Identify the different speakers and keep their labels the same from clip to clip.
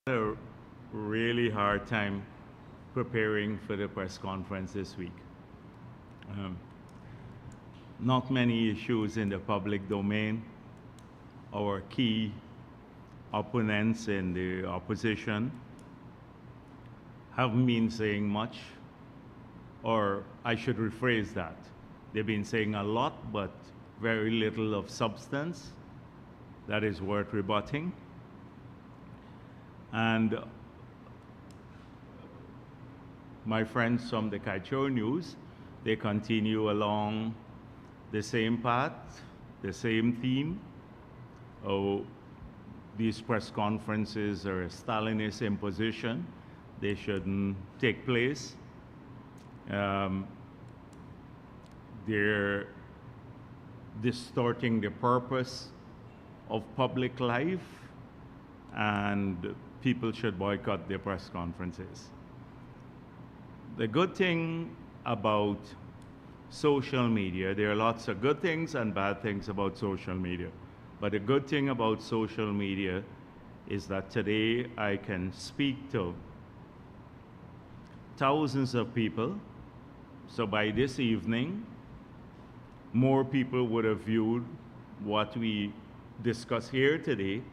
Speaker 1: A really hard time preparing for the press conference this week. Um, Not many issues in the public domain. Our key opponents in the opposition haven't been saying much, or I should rephrase that. They've been saying a lot, but very little of substance that is worth rebutting. And my friends from the Kaichou News, they continue along the same path, the same theme. Oh, these press conferences are a Stalinist imposition. They shouldn't take place. They're distorting the purpose of public life, and people should boycott their press conferences. The good thing about social media, there are lots of good things and bad things about social media. But the good thing about social media is that today I can speak to thousands of people. So by this evening, more people would have viewed what we discuss here today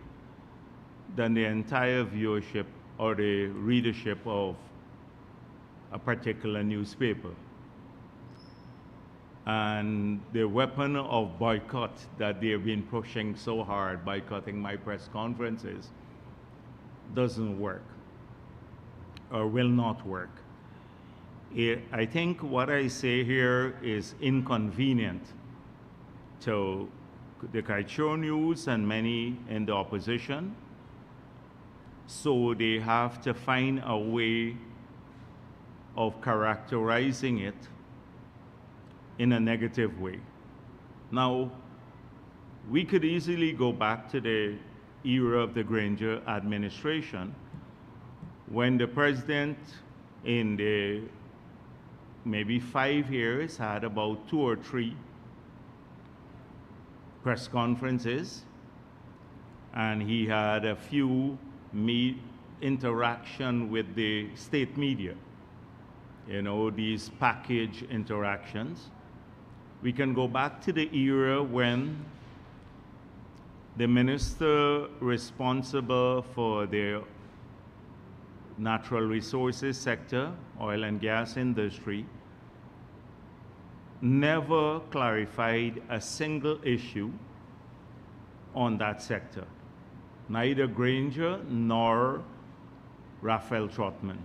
Speaker 1: than the entire viewership or the readership of a particular newspaper. And the weapon of boycott that they've been pushing so hard, boycotting my press conferences, doesn't work or will not work. I think what I say here is inconvenient to the Kaichou News and many in the opposition, so they have to find a way of characterizing it in a negative way. Now, we could easily go back to the era of the Granger administration, when the president in the maybe 5 years had about 2 or 3 press conferences, and he had a few interaction with the state media. You know, these package interactions. We can go back to the era when the minister responsible for the natural resources sector, oil and gas industry, never clarified a single issue on that sector. Neither Granger nor Raphael Trotman,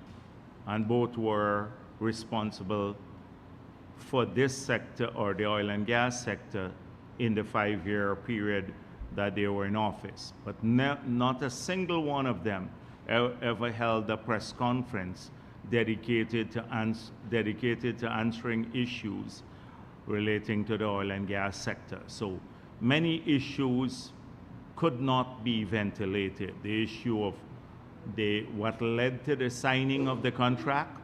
Speaker 1: and both were responsible for this sector, or the oil and gas sector, in the 5-year period that they were in office. But not a single one of them ever held a press conference dedicated to answering issues relating to the oil and gas sector. So many issues could not be ventilated. The issue of what led to the signing of the contract,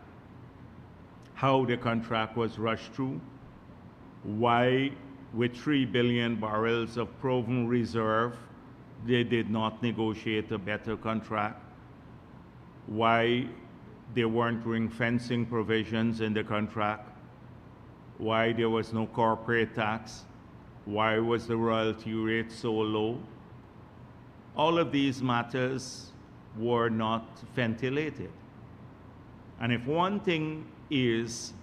Speaker 1: how the contract was rushed through, why with 3 billion barrels of proven reserve, they did not negotiate a better contract, why there weren't ring fencing provisions in the contract, why there was no corporate tax, why was the royalty rate so low. All of these matters were not ventilated. And if one thing is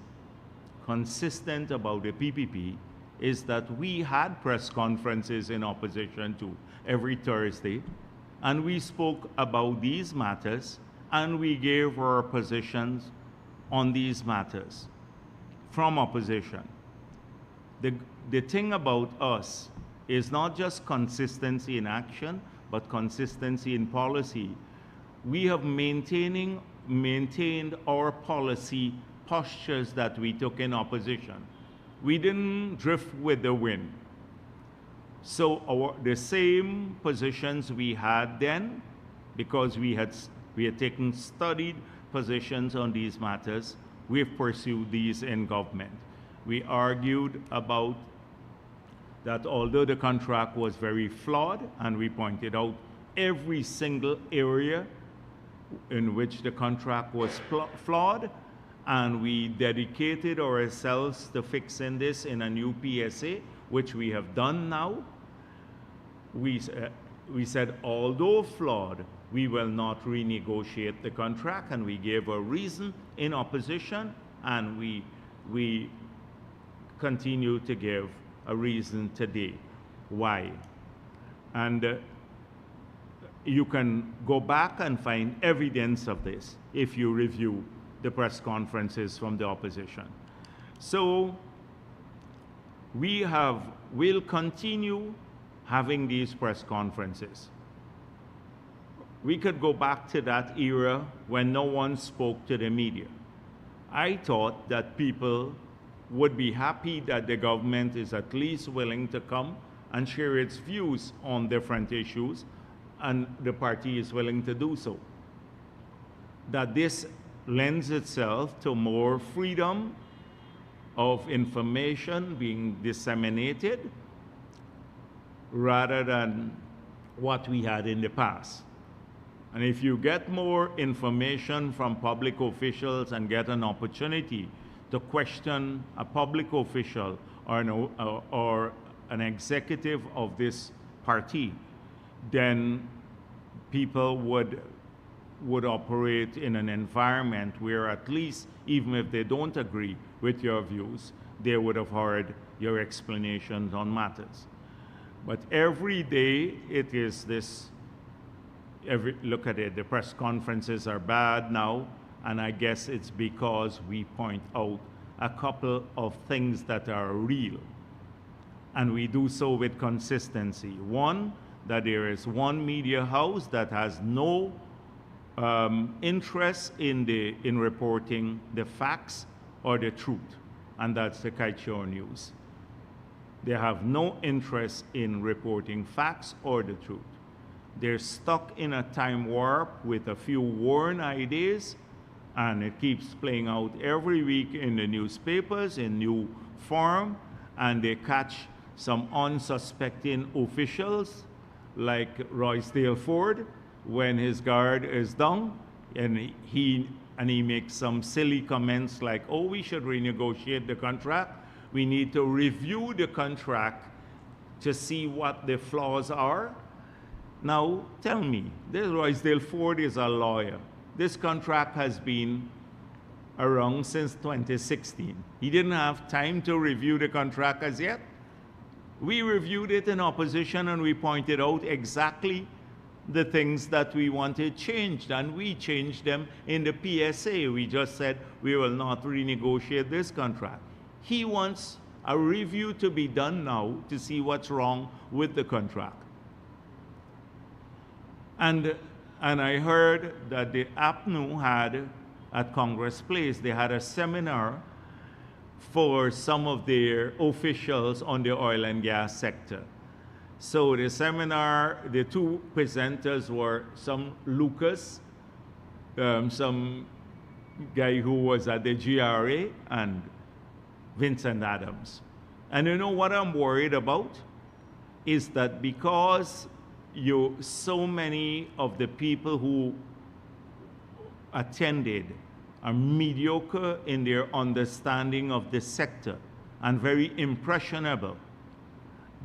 Speaker 1: consistent about the PPP, is that we had press conferences in opposition to every Thursday, and we spoke about these matters, and we gave our positions on these matters from opposition. The thing about us is not just consistency in action, but consistency in policy. We have maintained our policy postures that we took in opposition. We didn't drift with the wind. So the same positions we had then, because we had taken studied positions on these matters, we've pursued these in government. We argued about that although the contract was very flawed, and we pointed out every single area in which the contract was flawed, and we dedicated ourselves to fixing this in a new PSA, which we have done now. We said, although flawed, we will not renegotiate the contract, and we gave a reason in opposition, and we continue to give a reason today why. And you can go back and find evidence of this if you review the press conferences from the opposition. So we'll continue having these press conferences. We could go back to that era when no one spoke to the media. I thought that people would be happy that the government is at least willing to come and share its views on different issues, and the party is willing to do so. That this lends itself to more freedom of information being disseminated rather than what we had in the past. And if you get more information from public officials and get an opportunity to question a public official or an executive of this party, then people would operate in an environment where at least, even if they don't agree with your views, they would have heard your explanations on matters. But every day it is this, look at it, the press conferences are bad now, and I guess it's because we point out a couple of things that are real. And we do so with consistency. One, that there is one media house that has no interest in reporting the facts or the truth, and that's the Kaichor News. They have no interest in reporting facts or the truth. They're stuck in a time warp with a few worn ideas, and it keeps playing out every week in the newspapers in new form, and they catch some unsuspecting officials like Roysdale Ford when his guard is down, and he makes some silly comments like, oh, we should renegotiate the contract. We need to review the contract to see what the flaws are. Now, tell me, this Roysdale Ford is a lawyer. This contract has been around since 2016. He didn't have time to review the contract as yet. We reviewed it in opposition, and we pointed out exactly the things that we wanted changed, and we changed them in the PSA. We just said we will not renegotiate this contract. He wants a review to be done now to see what's wrong with the contract. And I heard that the APNU had, at Congress Place, they had a seminar for some of their officials on the oil and gas sector. So the seminar, the two presenters were some Lucas, some guy who was at the GRA, and Vincent Adams. And you know what I'm worried about? Is that because so many of the people who attended are mediocre in their understanding of the sector and very impressionable,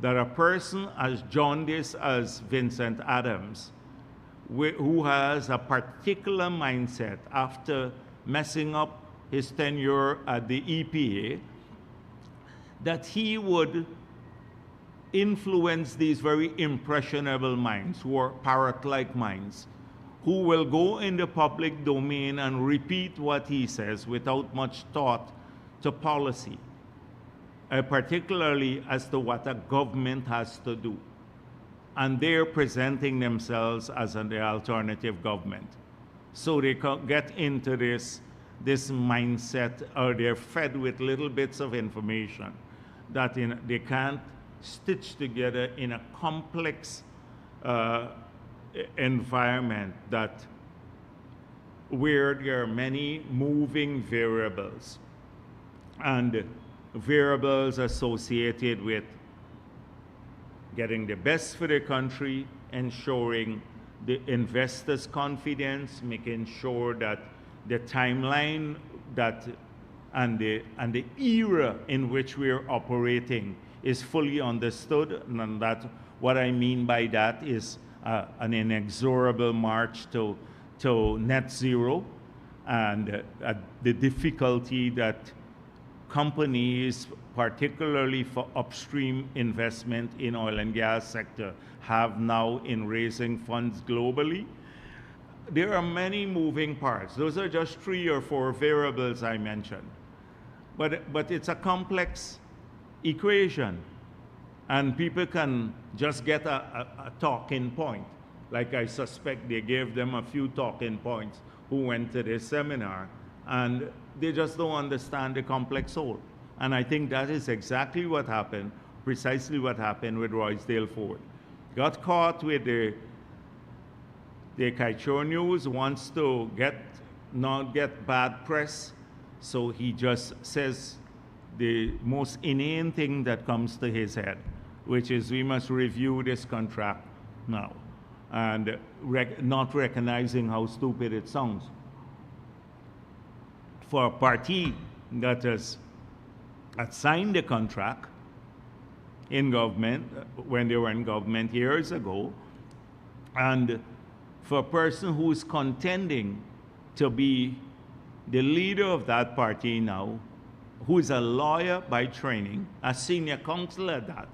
Speaker 1: that a person as jaundiced as Vincent Adams, who has a particular mindset after messing up his tenure at the EPA, that he would influence these very impressionable minds, who are parrot-like minds, who will go in the public domain and repeat what he says without much thought to policy, particularly as to what a government has to do. And they're presenting themselves as the alternative government. So they get into this mindset, or they're fed with little bits of information that they can't stitch together in a complex environment where there are many moving variables, and variables associated with getting the best for the country, ensuring the investors' confidence, making sure that the timeline and the era in which we're operating is fully understood, and that what I mean by that is an inexorable march to net zero, and the difficulty that companies, particularly for upstream investment in oil and gas sector, have now in raising funds globally. There are many moving parts. Those are just 3 or 4 variables I mentioned. But it's a complex equation, and people can just get a talking point. Like I suspect they gave them a few talking points who went to this seminar, and they just don't understand the complex whole. And I think that is exactly what happened, precisely what happened with Roysdale Ford. Got caught with the Kaichor News, wants to not get bad press, so he just says the most inane thing that comes to his head, which is we must review this contract now, and not recognizing how stupid it sounds. For a party that had signed the contract in government, when they were in government years ago, and for a person who is contending to be the leader of that party now, who is a lawyer by training, a senior counsel at that,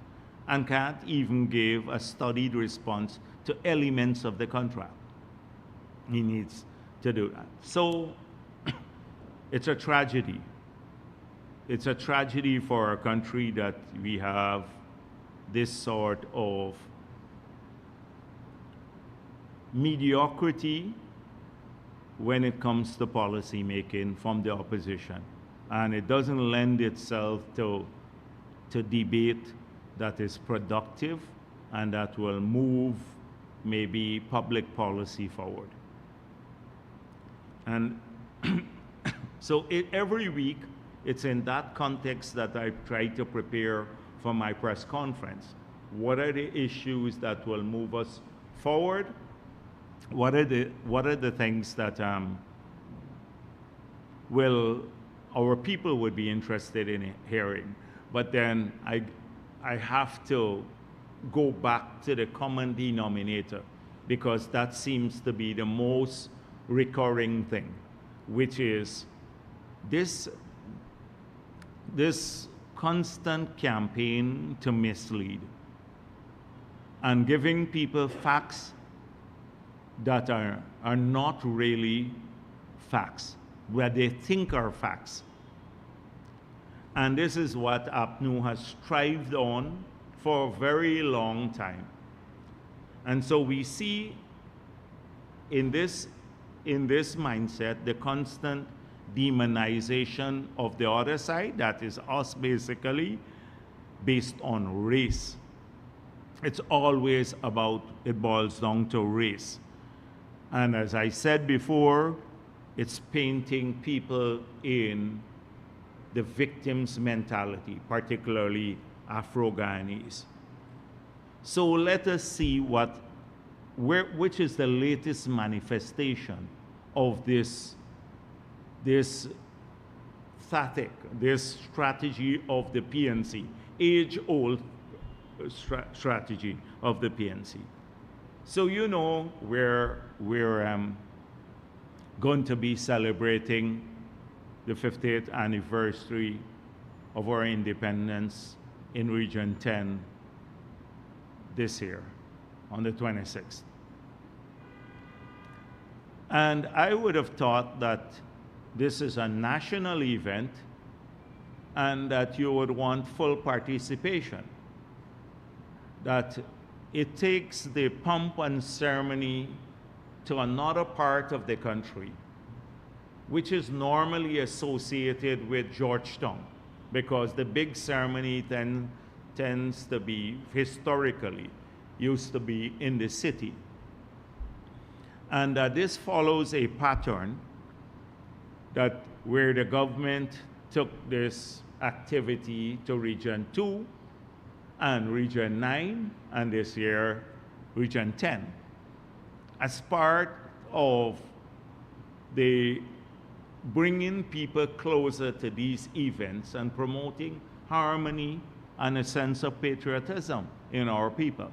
Speaker 1: and can't even give a studied response to elements of the contract. He needs to do that. So it's a tragedy. It's a tragedy for our country that we have this sort of mediocrity when it comes to policy making from the opposition. And it doesn't lend itself to debate that is productive and that will move maybe public policy forward. And so every week, it's in that context that I try to prepare for my press conference. What are the issues that will move us forward? What are the things that our people would be interested in hearing? But then I have to go back to the common denominator, because that seems to be the most recurring thing, which is this constant campaign to mislead and giving people facts that are not really facts, where they think are facts. And this is what APNU has strived on for a very long time. And so we see in this mindset the constant demonization of the other side, that is us basically, based on race. It's always about, it boils down to race. And as I said before, it's painting people in the victim's mentality, particularly Afro-Guyanese. So let us see which is the latest manifestation of this strategy of the PNC, age-old strategy of the PNC. So you know we're going to be celebrating the 50th anniversary of our independence in Region 10 this year, on the 26th. And I would have thought that this is a national event and that you would want full participation, that it takes the pomp and ceremony to another part of the country, which is normally associated with Georgetown, because the big ceremony then tends to be, historically, used to be in the city. And this follows a pattern that where the government took this activity to Region 2 and Region 9, and this year, Region 10. as part of the bringing people closer to these events and promoting harmony and a sense of patriotism in our people.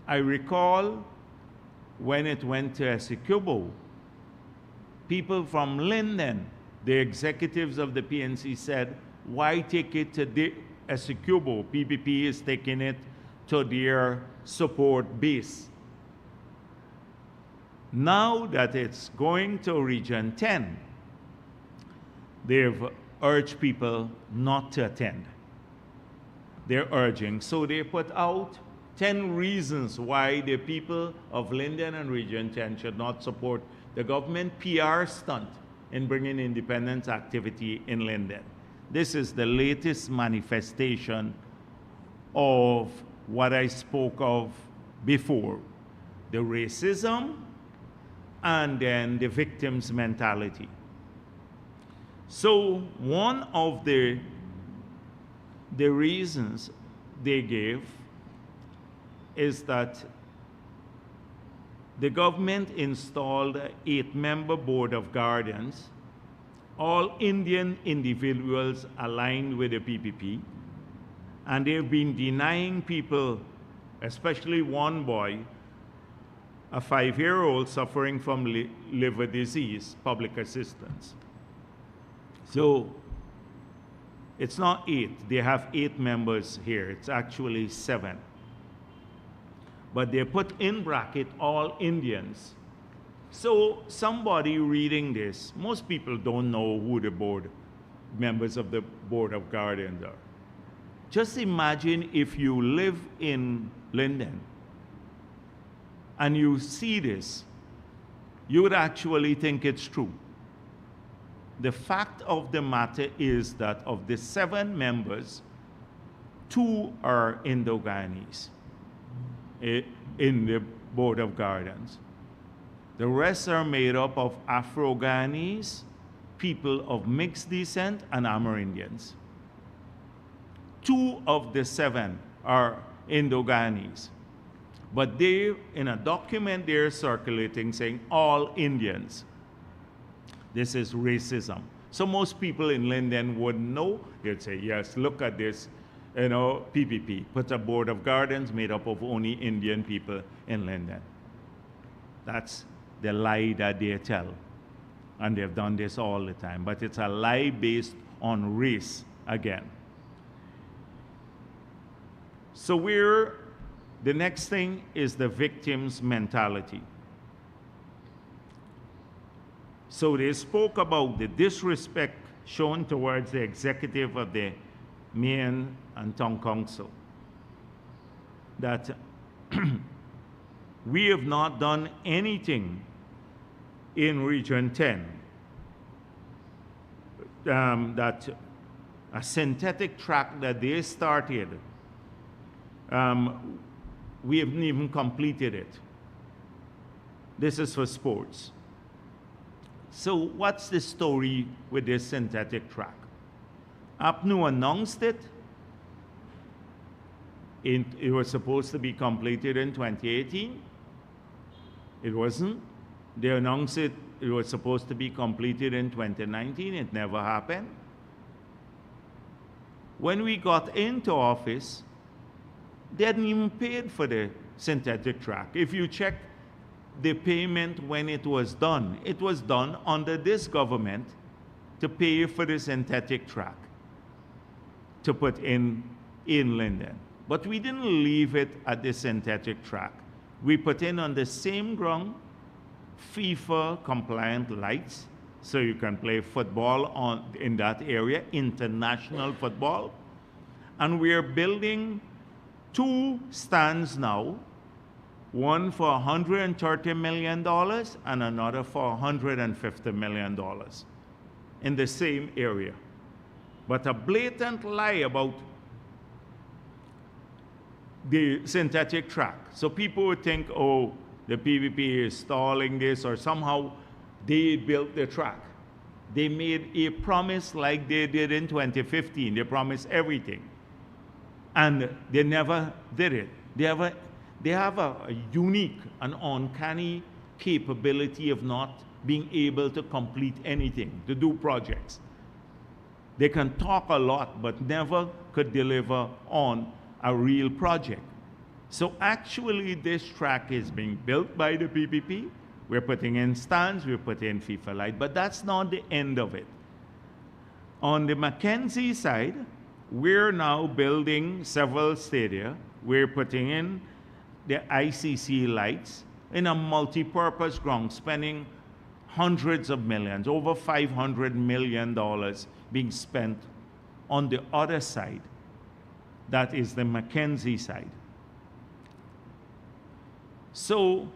Speaker 1: I recall when it went to Essecubo, people from Linden, the executives of the PNC said, why take it to the Essecubo? PPP is taking it to their support base. Now that it's going to Region 10, they've urged people not to attend. They're urging. So they put out 10 reasons why the people of Linden and Region 10 should not support the government PR stunt in bringing independence activity in Linden. This is the latest manifestation of what I spoke of before, the racism and then the victim's mentality. So one of the reasons they gave is that the government installed an 8-member board of guardians, all Indian individuals aligned with the PPP, and they've been denying people, especially one boy, a 5-year-old suffering from liver disease, public assistance. So it's not 8. They have 8 members here. It's actually 7. But they put in bracket all Indians. So somebody reading this, most people don't know who the members of the Board of Guardians are. Just imagine if you live in Linden and you see this, you would actually think it's true. The fact of the matter is that of the 7 members, 2 are Indo-Guyanese in the Board of Guardians. The rest are made up of Afro-Guyanese, people of mixed descent, and Amerindians. 2 of the 7 are Indo-Guyanese. But they, in a document they're circulating saying all Indians. This is racism. So most people in Linden would know. They'd say, yes, look at this, PPP, put a board of guardians made up of only Indian people in Linden. That's the lie that they tell. And they've done this all the time. But it's a lie based on race again. So the next thing is the victim's mentality. So they spoke about the disrespect shown towards the executive of the Mayor and Town Council. That we have not done anything in Region 10. That a synthetic track that they started, we haven't even completed it. This is for sports. So what's the story with this synthetic track? APNU announced it. It was supposed to be completed in 2018. It wasn't. They announced it was supposed to be completed in 2019. It never happened. When we got into office, they hadn't even paid for the synthetic track. If you check the payment when it was done under this government to pay for the synthetic track to put in Linden. But we didn't leave it at the synthetic track. We put in on the same ground FIFA compliant lights so you can play football in that area, international football. And we are building 2 stands now, one for $130 million and another for $150 million in the same area. But a blatant lie about the synthetic track. So people would think, oh, the PPP is stalling this, or somehow they built the track. They made a promise like they did in 2015. They promised everything. And they never did it. they have a unique and uncanny capability of not being able to complete anything, to do projects. They can talk a lot, but never could deliver on a real project. So actually, this track is being built by the PPP. We're putting in stands, we're putting in FIFA Light, but that's not the end of it. On the Mackenzie side, we're now building several stadia. We're putting in the ICC lights in a multi-purpose ground, spending hundreds of millions, over $500 million being spent on the other side. That is the Mackenzie side. So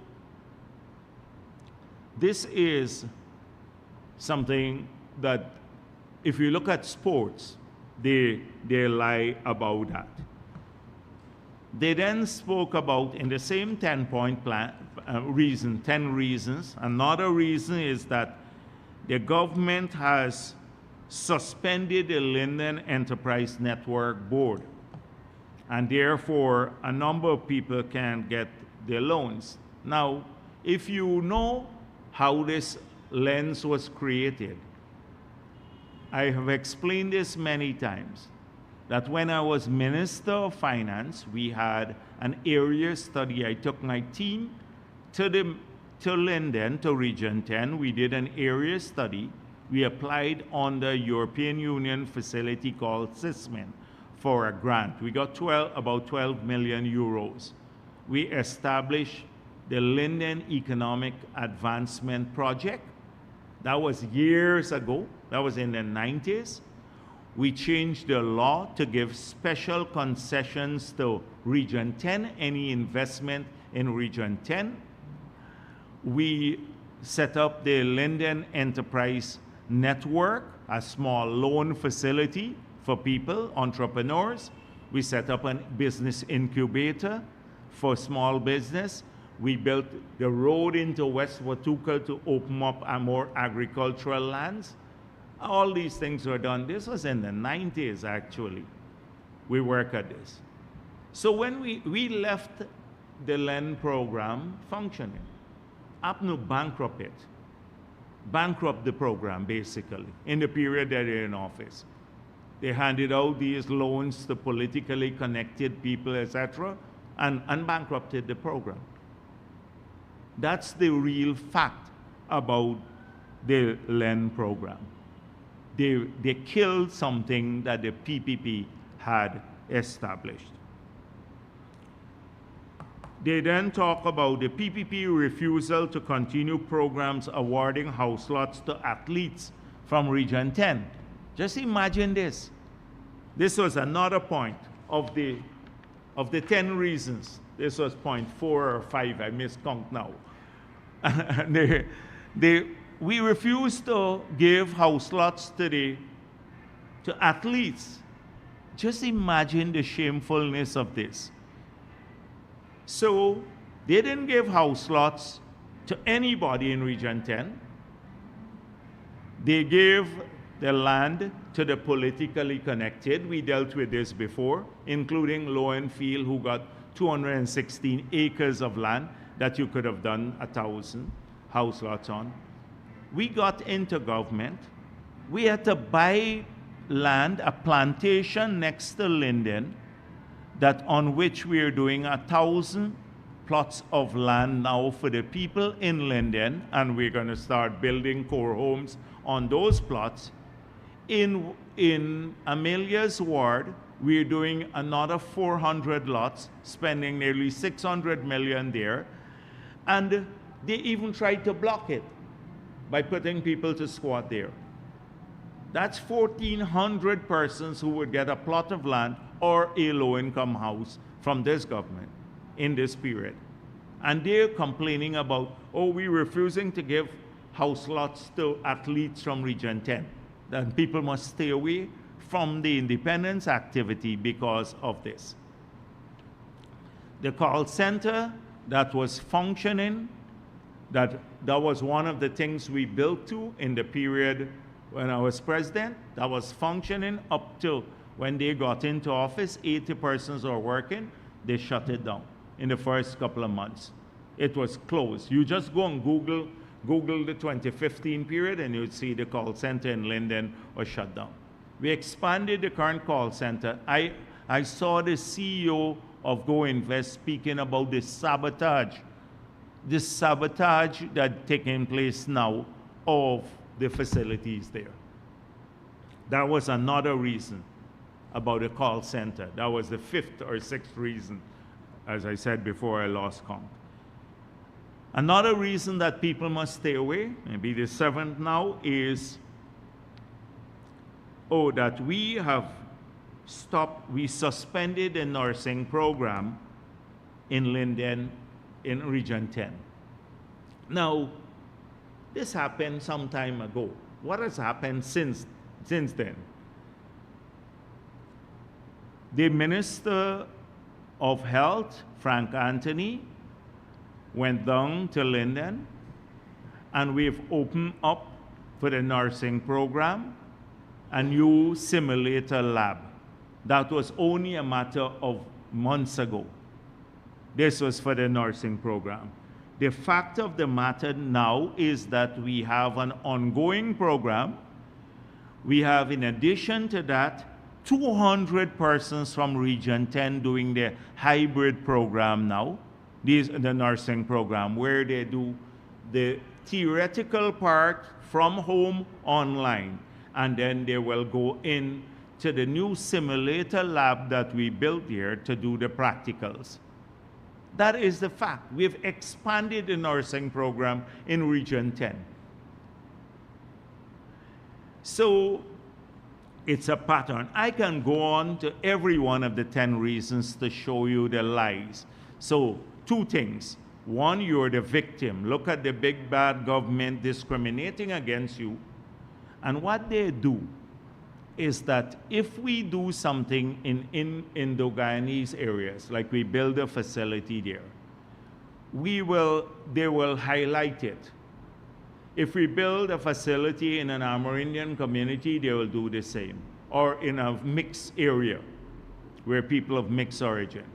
Speaker 1: this is something that, if you look at sports, they lie about that. They then spoke about, in the same 10-point plan, 10 reasons. Another reason is that the government has suspended the Linden Enterprise Network Board, and therefore a number of people can't get their loans. Now, if you know how this lens was created, I have explained this many times, that when I was Minister of Finance, we had an area study. I took my team to Linden, to Region 10. We did an area study. We applied on the European Union facility called CISMIN for a grant. We got about 12 million euros. We established the Linden Economic Advancement Project. That was years ago. That was in the 90s. We changed the law to give special concessions to Region 10, any investment in Region 10. We set up the Linden Enterprise Network, a small loan facility for people, entrepreneurs. We set up a business incubator for small business. We built the road into West Watuka to open up more agricultural lands. All these things were done. This was in the 90s, actually. We work at this. So when we left the LEN program functioning, APNU bankrupt the program, basically, in the period that they're in office. They handed out these loans to politically connected people, etc., and bankrupted the program. That's the real fact about the LEN program. They killed something that the PPP had established. They then talk about the PPP refusal to continue programs awarding house lots to athletes from Region 10. Just imagine this. This was another point of the 10 reasons. This was point 4 or 5, I miscount now. We refuse to give house lots to athletes. Just imagine the shamefulness of this. So they didn't give house lots to anybody in Region 10. They gave the land to the politically connected. We dealt with this before, including Lowenfield, who got 216 acres of land that you could have done 1,000 house lots on. We got into government. We had to buy land, a plantation next to Linden, that on which we are doing 1,000 plots of land now for the people in Linden, and we're going to start building core homes on those plots. In Amelia's ward, we're doing another 400 lots, spending nearly 600 million there, and they even tried to block it by putting people to squat there. That's 1,400 persons who would get a plot of land or a low-income house from this government in this period. And they're complaining about, oh, we're refusing to give house lots to athletes from Region 10. Then people must stay away from the independence activity because of this. The call center that was functioning, that was one of the things we built to in the period when I was president, that was functioning up to when they got into office. 80 persons are working, they shut it down. in the first couple of months. It was closed. You just go and Google the 2015 period and you'd see the call center in Linden was shut down. We expanded the current call center. I saw the CEO of Go Invest speaking about the sabotage that's taking place now of the facilities there. That was another reason about the call center. That was the fifth or sixth reason, as I said before, I lost count. Another reason that people must stay away, maybe the seventh now, is that we suspended the nursing program in Linden in Region 10. Now, this happened some time ago. What has happened since then? The Minister of Health, Frank Anthony, went down to Linden, and we've opened up for the nursing program a new simulator lab. That was only a matter of months ago. This was for the nursing program. The fact of the matter now is that we have an ongoing program. We have, in addition to that, 200 persons from Region 10 doing the hybrid program now, the nursing program, where they do the theoretical part from home online, and then they will go in to the new simulator lab that we built here to do the practicals. That is the fact. We've expanded the nursing program in Region 10. So it's a pattern. I can go on to every one of the 10 reasons to show you the lies. So two things. One, you're the victim. Look at the big bad government discriminating against you. And what they do is that if we do something in Indo-Guyanese areas, like we build a facility there, they will highlight it. If we build a facility in an Amerindian community, they will do the same. Or in a mixed area where people of mixed origin.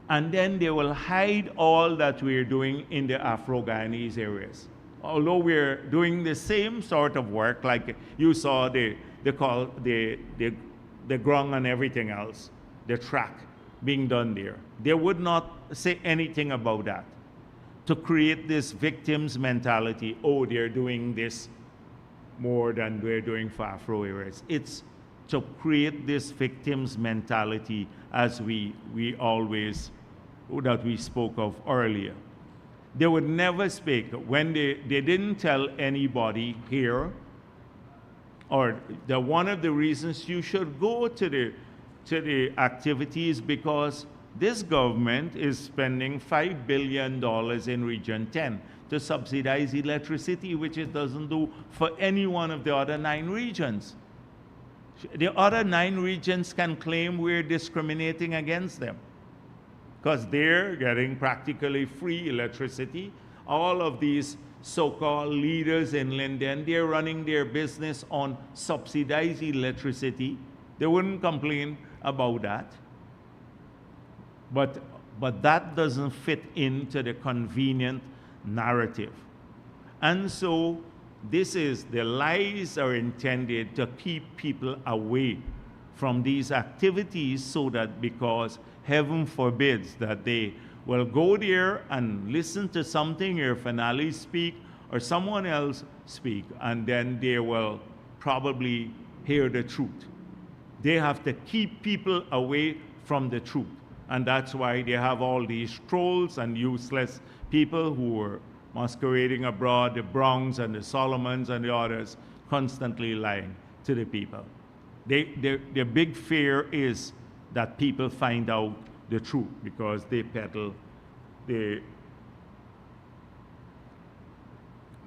Speaker 1: And then they will hide all that we're doing in the Afro-Guyanese areas. Although we're doing the same sort of work, like you saw the grung and everything else, the track being done there. They would not say anything about that. To create this victim's mentality, oh, they're doing this more than we're doing for Afro areas. It's to create this victim's mentality as we spoke of earlier. They would never speak. When they didn't tell anybody here, or one of the reasons you should go to the activities, because this government is spending $5 billion in Region 10 to subsidize electricity, which it doesn't do for any one of the other 9 regions. The other 9 regions can claim we're discriminating against them because they're getting practically free electricity. All of these so-called leaders in Linden, they're running their business on subsidized electricity. They wouldn't complain about that. But that doesn't fit into the convenient narrative. And so the lies are intended to keep people away from these activities, so that, because heaven forbids that they will go there and listen to something, your finale speak or someone else speak, and then they will probably hear the truth. They have to keep people away from the truth. And that's why they have all these trolls and useless people who are masquerading abroad, the Browns and the Solomons and the others, constantly lying to the people. Their big fear is that people find out the truth, because they peddle the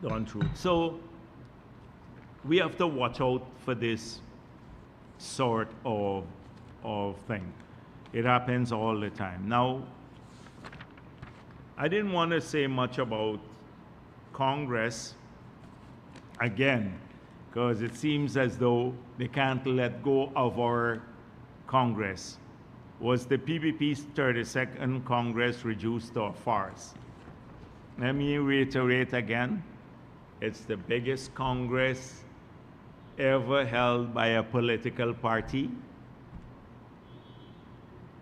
Speaker 1: untruth. So we have to watch out for this sort of thing. It happens all the time. Now, I didn't want to say much about Congress again, because it seems as though they can't let go of our Congress. was the PPP's 32nd Congress reduced to a farce. Let me reiterate again, it's the biggest Congress ever held by a political party.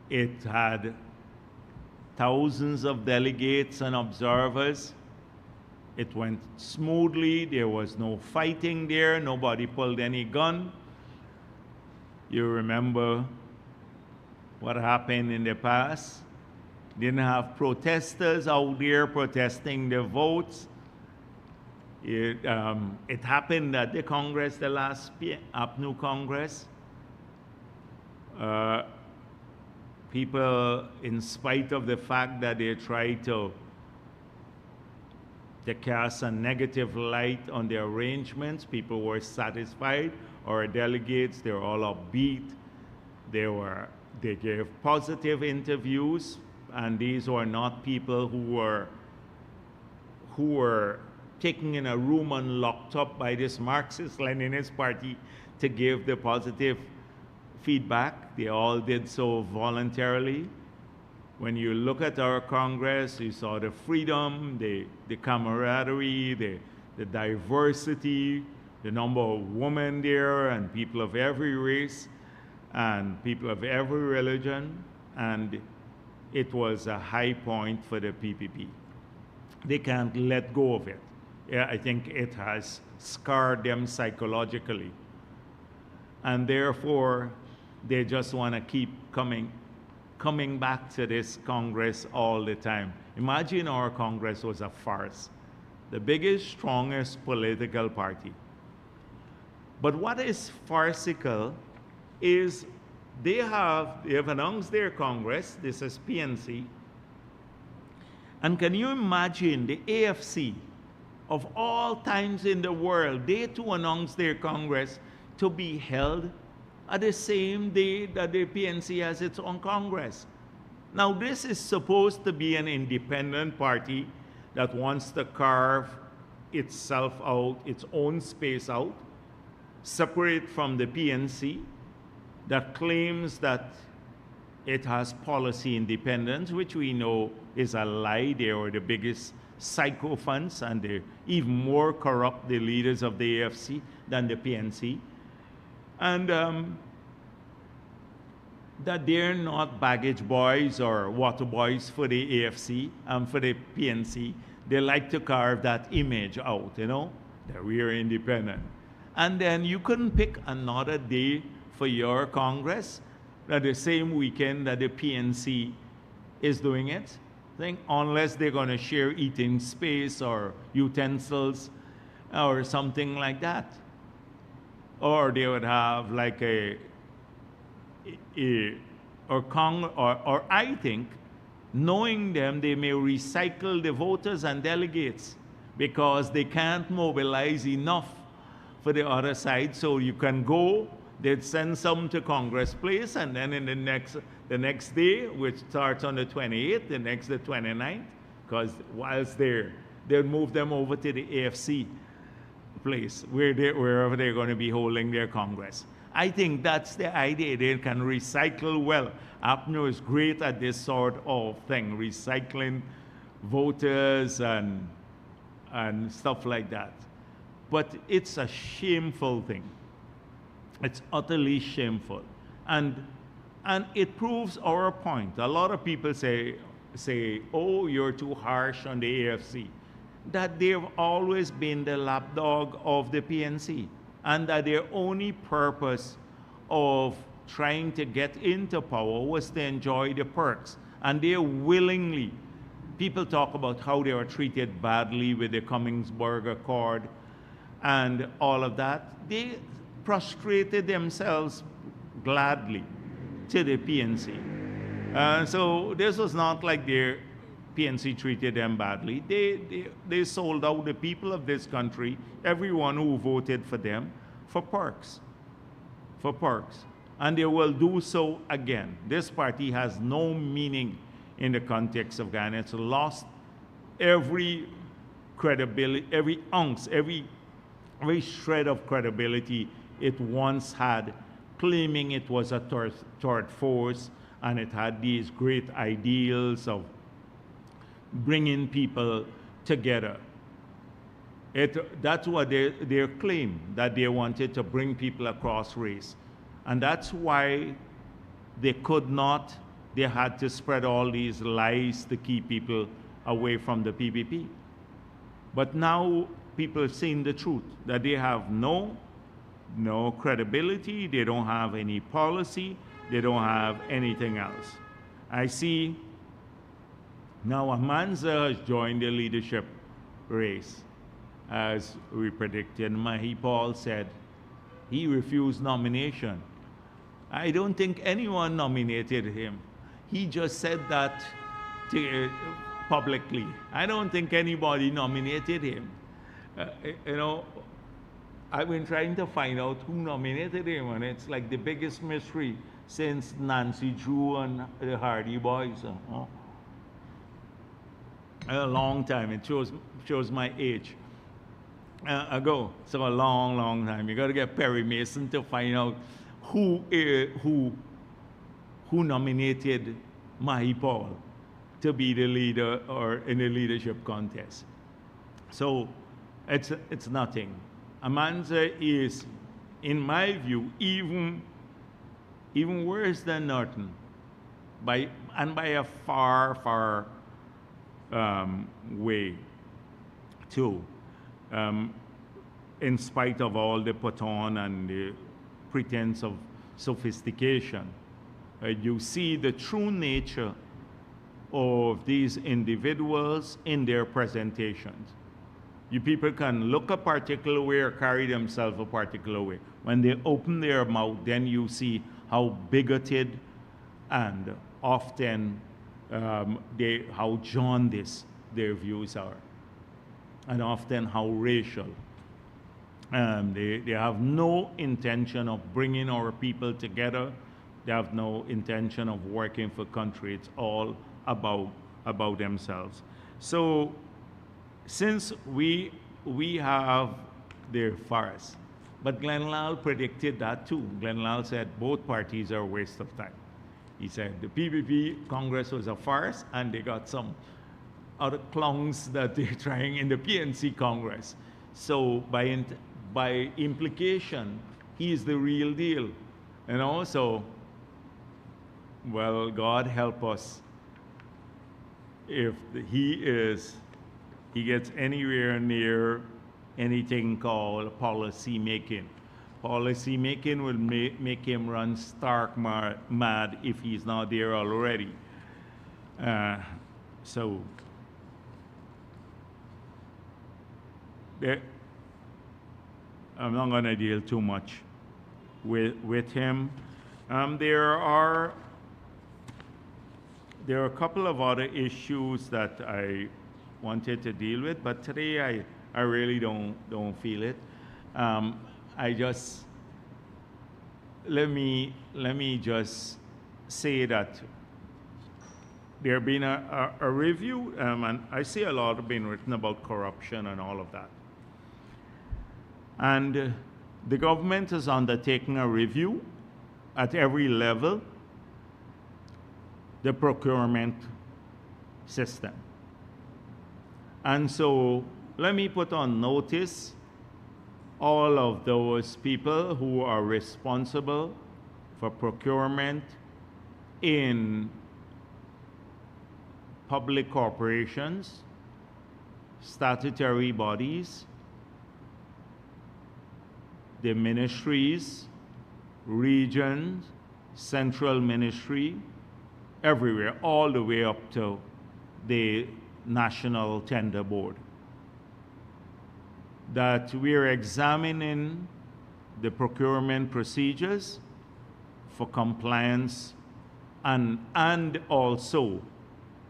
Speaker 1: It had thousands of delegates and observers. It went smoothly, there was no fighting there, nobody pulled any gun. You remember what happened in the past? Didn't have protesters out there protesting their votes. It happened at the Congress, the last APNU Congress. People, in spite of the fact that they tried to cast a negative light on the arrangements, people were satisfied. Our delegates, they were all upbeat. They gave positive interviews, and these were not people who were taken in a room and locked up by this Marxist-Leninist party to give the positive feedback. They all did so voluntarily. When you look at our Congress, you saw the freedom, the camaraderie, the diversity, the number of women there, and people of every race, and people of every religion, and it was a high point for the PPP. They can't let go of it. Yeah, I think it has scarred them psychologically. And therefore, they just want to keep coming back to this Congress all the time. Imagine our Congress was a farce. The biggest, strongest political party. But what is farcical is they have announced their Congress, this is PNC, and can you imagine the AFC, of all times in the world, they too announced their Congress to be held at the same day that the PNC has its own Congress. Now this is supposed to be an independent party that wants to carve itself out, its own space out, separate from the PNC, that claims that it has policy independence, which we know is a lie. They are the biggest sycophants, and they're even more corrupt, the leaders of the AFC, than the PNC. And that they're not baggage boys or water boys for the AFC and for the PNC. They like to carve that image out, you know, that we are independent. And then you couldn't pick another day for your Congress, that the same weekend that the PNC is doing it, unless they're going to share eating space or utensils or something like that. Or they would have like or I think, knowing them, they may recycle the voters and delegates because they can't mobilize enough for the other side. So you can go, they'd send some to Congress Place, and then in the next day, which starts on the 28th, the next the 29th, because whilst they'll move them over to the AFC place, wherever they're going to be holding their Congress. I think that's the idea. They can recycle well. APNU is great at this sort of thing, recycling voters and stuff like that. But it's a shameful thing. It's utterly shameful. And it proves our point. A lot of people say, oh, you're too harsh on the AFC. That they've always been the lapdog of the PNC, and that their only purpose of trying to get into power was to enjoy the perks. And they willingly, people talk about how they were treated badly with the Cummingsburg Accord and all of that. They prostrated themselves gladly to the PNC. So this was not like their PNC treated them badly. They sold out the people of this country, everyone who voted for them, for perks. For perks. And they will do so again. This party has no meaning in the context of Ghana. It's lost every credibility, every ounce, every shred of credibility it once had, claiming it was a third force and it had these great ideals of bringing people together. That's what their claim, that they wanted to bring people across race. And that's why they could not, they had to spread all these lies to keep people away from the PPP. But now people are seeing the truth, that they have no credibility, they don't have any policy, they don't have anything else. I see now Amanza has joined the leadership race. As we predicted, Mahi Paul said he refused nomination. I don't think anyone nominated him. He just said that publicly. I don't think anybody nominated him. You know, I've been trying to find out who nominated him, and it's like the biggest mystery since Nancy Drew and the Hardy Boys. A long time. It shows my age. Ago. So a long, long time. You got to get Perry Mason to find out who nominated Mahi Paul to be the leader or in the leadership contest. So it's nothing. Amanza is, in my view, even worse than Norton, by a far way too. In spite of all the put on and the pretense of sophistication, you see the true nature of these individuals in their presentations. You people can look a particular way or carry themselves a particular way. When they open their mouth, then you see how bigoted and often how jaundiced their views are, and often how racial. They have no intention of bringing our people together. They have no intention of working for country. It's all about themselves. So since we have their farce, but Glenn Lal predicted that too. Glenn Lal said both parties are a waste of time. He said the PPP Congress was a farce, and they got some other clowns that they're trying in the PNC Congress. So by implication, he's the real deal. And also, well, God help us if he gets anywhere near anything called policy making. Policy making will make him run stark mad if he's not there already. So I'm not going to deal too much with him. There are a couple of other issues that I wanted to deal with, but today I really don't feel it. Let me just say that there have been a review, and I see a lot being written about corruption and all of that. And the government is undertaking a review at every level, the procurement system. And so let me put on notice all of those people who are responsible for procurement in public corporations, statutory bodies, the ministries, regions, central ministry, everywhere, all the way up to the National Tender Board. That we're examining the procurement procedures for compliance and also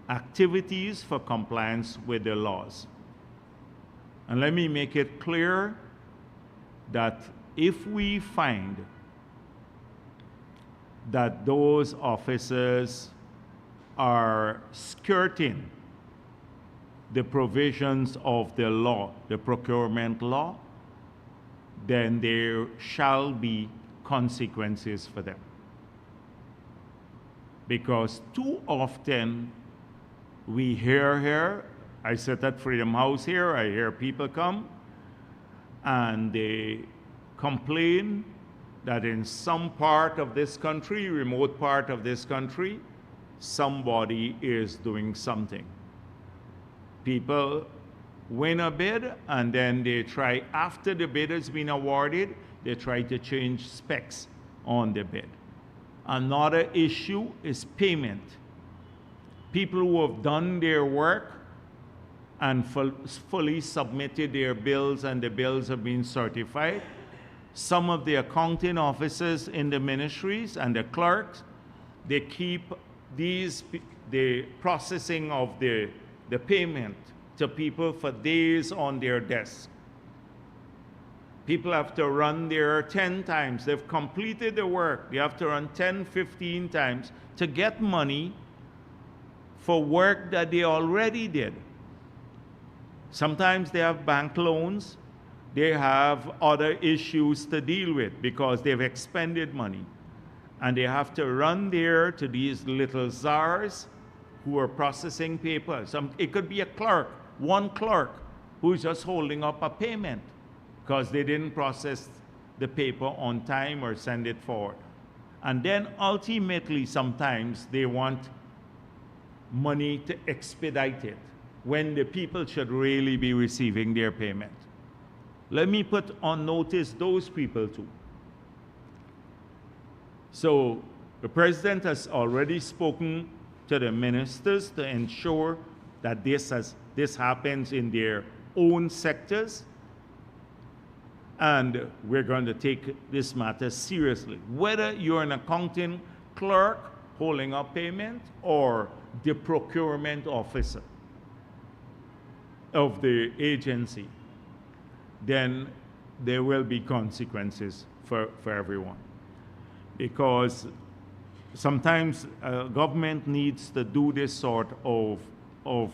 Speaker 1: activities for compliance with the laws. And let me make it clear that if we find that those officers are skirting the provisions of the law, the procurement law, then there shall be consequences for them. Because too often we hear here, I sit at Freedom House here, I hear people come and they complain that in some part of this country, remote part of this country, somebody is doing something. People win a bid and then they try, after the bid has been awarded, they try to change specs on the bid. Another issue is payment. People who have done their work and fully submitted their bills and the bills have been certified, some of the accounting officers in the ministries and the clerks, they keep the processing of the payment to people for days on their desk. People have to run there 10 times. They've completed the work. They have to run 10, 15 times to get money for work that they already did. Sometimes they have bank loans. They have other issues to deal with because they've expended money. And they have to run there to these little czars who are processing paper. It could be a clerk, one clerk, who's just holding up a payment because they didn't process the paper on time or send it forward. And then ultimately, sometimes they want money to expedite it when the people should really be receiving their payment. Let me put on notice those people too. So the president has already spoken to the ministers to ensure that this happens in their own sectors. And we're going to take this matter seriously. Whether you're an accounting clerk holding up payment or the procurement officer of the agency, then there will be consequences for everyone. Because sometimes government needs to do this sort of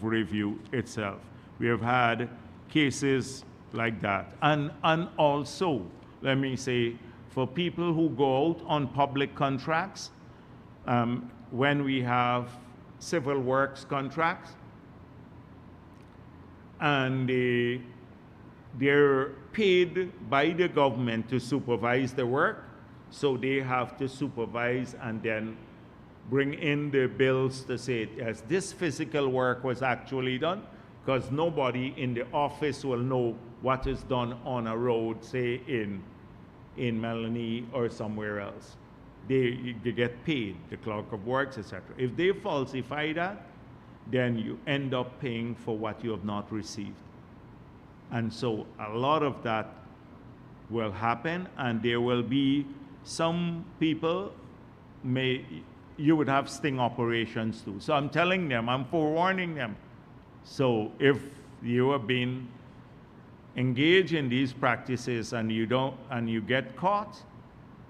Speaker 1: review itself. We have had cases like that. And also, let me say, for people who go out on public contracts, when we have civil works contracts, and they're paid by the government to supervise the work, so they have to supervise and then bring in the bills to say, yes, this physical work was actually done, because nobody in the office will know what is done on a road, say in Melanie or somewhere else. They get paid, the clerk of works, etc. If they falsify that, then you end up paying for what you have not received. And so a lot of that will happen, and there will be some people, you would have sting operations too. So I'm telling them, I'm forewarning them. So if you have been engaged in these practices and you get caught,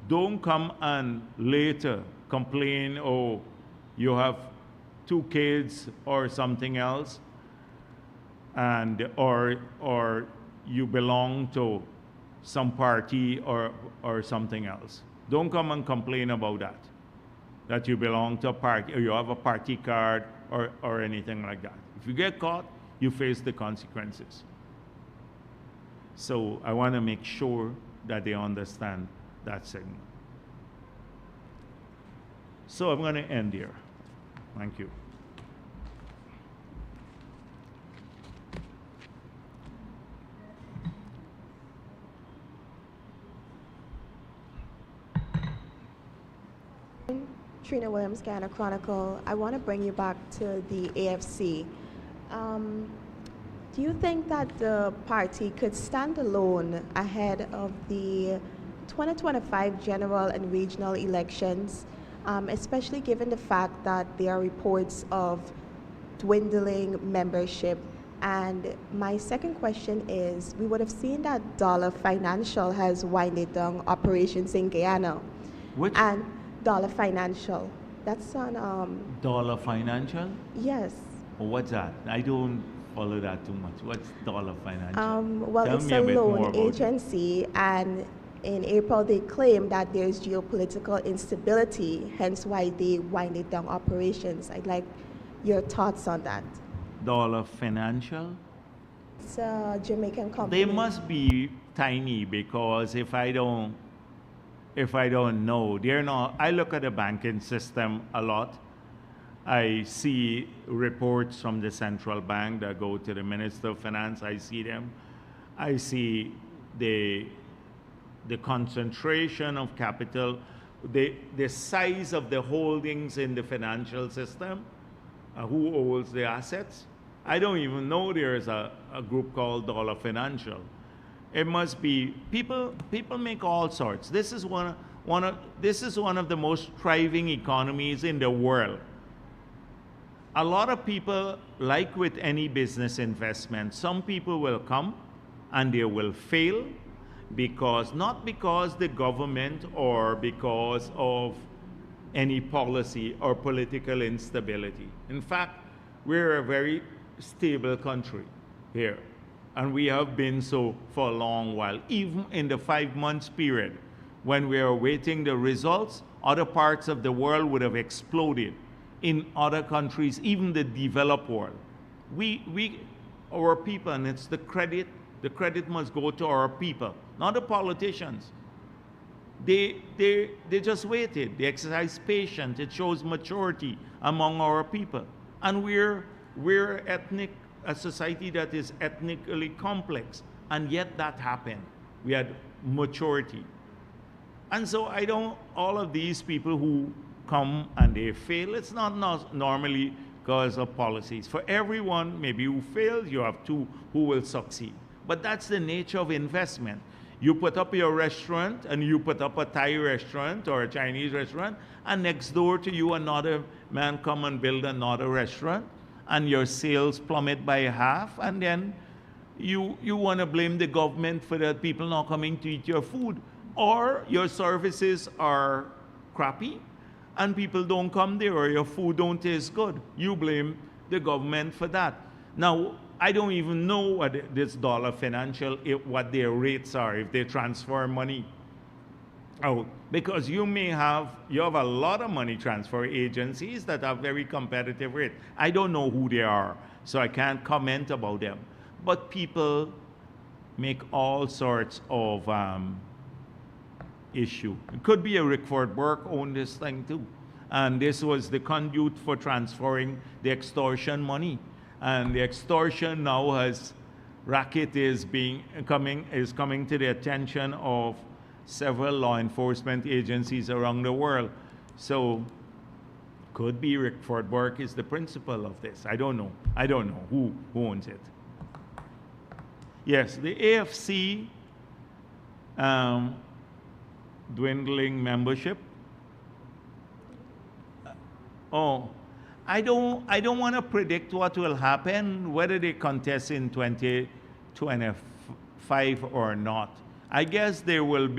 Speaker 1: don't come and later complain, oh, you have 2 kids or something else, and or you belong to some party or something else. Don't come and complain about that you belong to a party or you have a party card or anything like that. If you get caught, you face the consequences. So I want to make sure that they understand that segment. So I'm going to end here. Thank you.
Speaker 2: Trina Williams, Ghana Chronicle. I want to bring you back to the AFC. Do you think that the party could stand alone ahead of the 2025 general and regional elections, especially given the fact that there are reports of dwindling membership? And my second question is, we would have seen that Dollar Financial has winded down operations in Guyana.
Speaker 1: Which?
Speaker 2: And Dollar Financial. That's on...
Speaker 1: Dollar Financial?
Speaker 2: Yes.
Speaker 1: What's that? I don't follow that too much. What's Dollar Financial?
Speaker 2: Well,
Speaker 1: Tell
Speaker 2: it's
Speaker 1: me
Speaker 2: a
Speaker 1: bit more
Speaker 2: loan
Speaker 1: about
Speaker 2: agency, and In April, they claimed that there's geopolitical instability, hence why they winded down operations. I'd like your thoughts on that.
Speaker 1: Dollar Financial?
Speaker 2: It's a Jamaican company.
Speaker 1: They must be tiny, because if I don't know, they're not. I look at the banking system a lot. I see reports from the central bank that go to the Minister of Finance. I see them. I see the concentration of capital, the size of the holdings in the financial system, who owns the assets. I don't even know there is a group called Dollar Financial. It must be people make all sorts. This is one of the most thriving economies in the world. A lot of people, like with any business investment, some people will come and they will fail, not because the government or because of any policy or political instability. In fact, we're a very stable country here, and we have been so for a long while. Even in the 5 months period when we are awaiting the results, other parts of the world would have exploded. In other countries, even the developed world, our people, and it's the credit must go to our people, not the politicians. They just waited. They exercise patience. It shows maturity among our people. And we're a society that is ethnically complex, and yet that happened. We had maturity. And so all of these people who come and they fail, it's not normally because of policies. For everyone maybe who fails, you have two who will succeed. But that's the nature of investment. You put up your restaurant, and you put up a Thai restaurant or a Chinese restaurant, and next door to you another man come and build another restaurant, and your sales plummet by half, and then you want to blame the government for the people not coming to eat your food. Or your services are crappy, and people don't come there, or your food don't taste good. You blame the government for that. Now, I don't even know what this Dollar Financial, what their rates are, if they transfer money out. Because you have a lot of money transfer agencies that have very competitive rates. I don't know who they are, so I can't comment about them. But people make all sorts of issue. It could be a Rickford Burke owned this thing too. And this was the conduit for transferring the extortion money. And the extortion now is coming to the attention of several law enforcement agencies around the world. So could be Rickford Burke is the principal of this. I don't know who owns it. Yes, the AFC dwindling membership. I don't want to predict what will happen, whether they contest in 2025 or not. I guess they will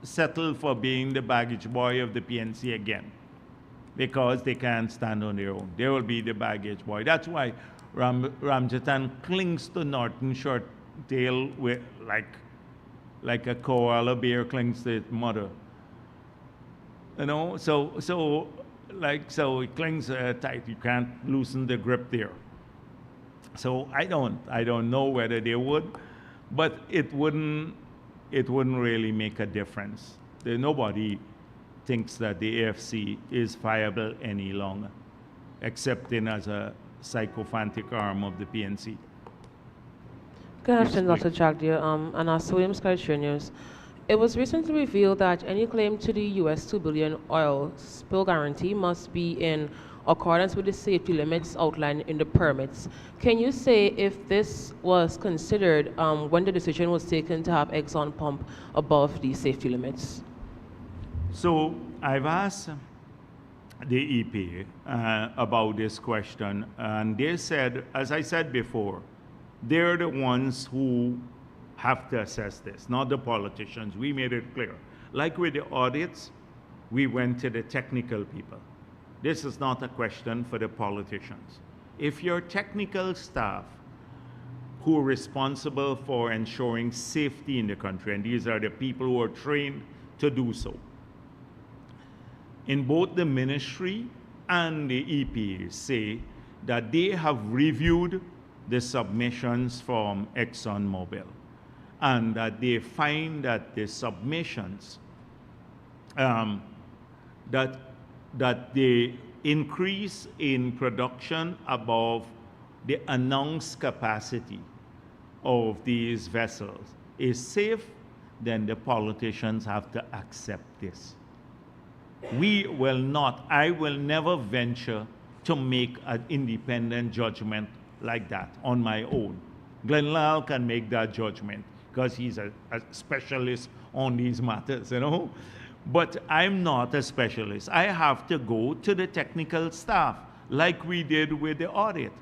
Speaker 1: settle for being the baggage boy of the PNC again, because they can't stand on their own. They will be the baggage boy. That's why Ramjatan clings to Norton Short Tail with like a koala bear clings to its mother. You know, so it clings tight. You can't loosen the grip there. So I don't know whether they would, but it wouldn't really make a difference. Nobody thinks that the AFC is viable any longer, except as a sycophantic arm of the PNC.
Speaker 3: Good afternoon, Dr. Jagdeo, and as Williams Culture News. It was recently revealed that any claim to the US $2 billion oil spill guarantee must be in accordance with the safety limits outlined in the permits. Can you say if this was considered when the decision was taken to have Exxon pump above the safety limits?
Speaker 1: So I've asked the EPA about this question, and they said, as I said before, they're the ones who have to assess this, not the politicians. We made it clear. Like with the audits, we went to the technical people. This is not a question for the politicians. If your technical staff who are responsible for ensuring safety in the country, and these are the people who are trained to do so. In both the ministry and the EPA say that they have reviewed the submissions from ExxonMobil, and that they find that the submissions, that the increase in production above the announced capacity of these vessels is safe, then the politicians have to accept this. We will not, I will never venture to make an independent judgment like that on my own. Glenn Lyle can make that judgment because he's a specialist on these matters, you know. But I'm not a specialist. I have to go to the technical staff like we did with the audit.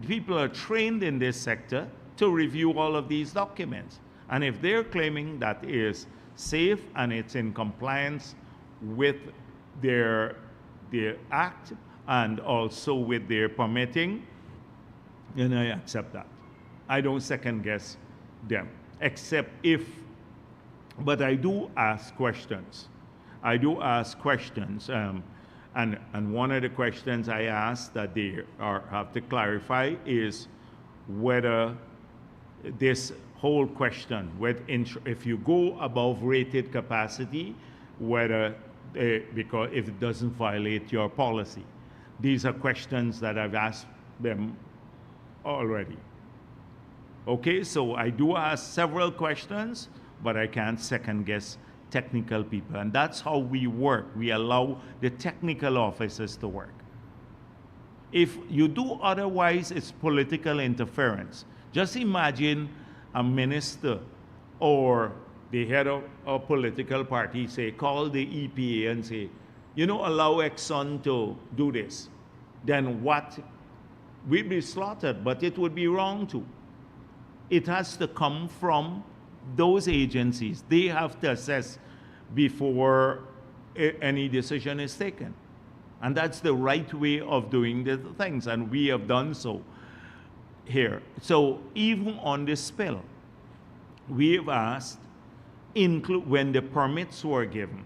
Speaker 1: People are trained in this sector to review all of these documents. And if they're claiming that is safe and it's in compliance with their act and also with their permitting, then I accept that. I don't second guess them, except if, but I do ask questions. I do ask questions, and one of the questions I ask that they have to clarify is whether this whole question, if you go above rated capacity, whether, because if it doesn't violate your policy. These are questions that I've asked them already. Okay, so I do ask several questions, but I can't second guess technical people. And that's how we work. We allow the technical officers to work. If you do otherwise, it's political interference. Just imagine a minister or the head of a political party say, call the EPA and say, you know, allow Exxon to do this. Then what? We'd be slaughtered, but it would be wrong too. It has to come from those agencies. They have to assess before any decision is taken. And that's the right way of doing the things, and we have done so here. So even on the spill, we have asked, when the permits were given,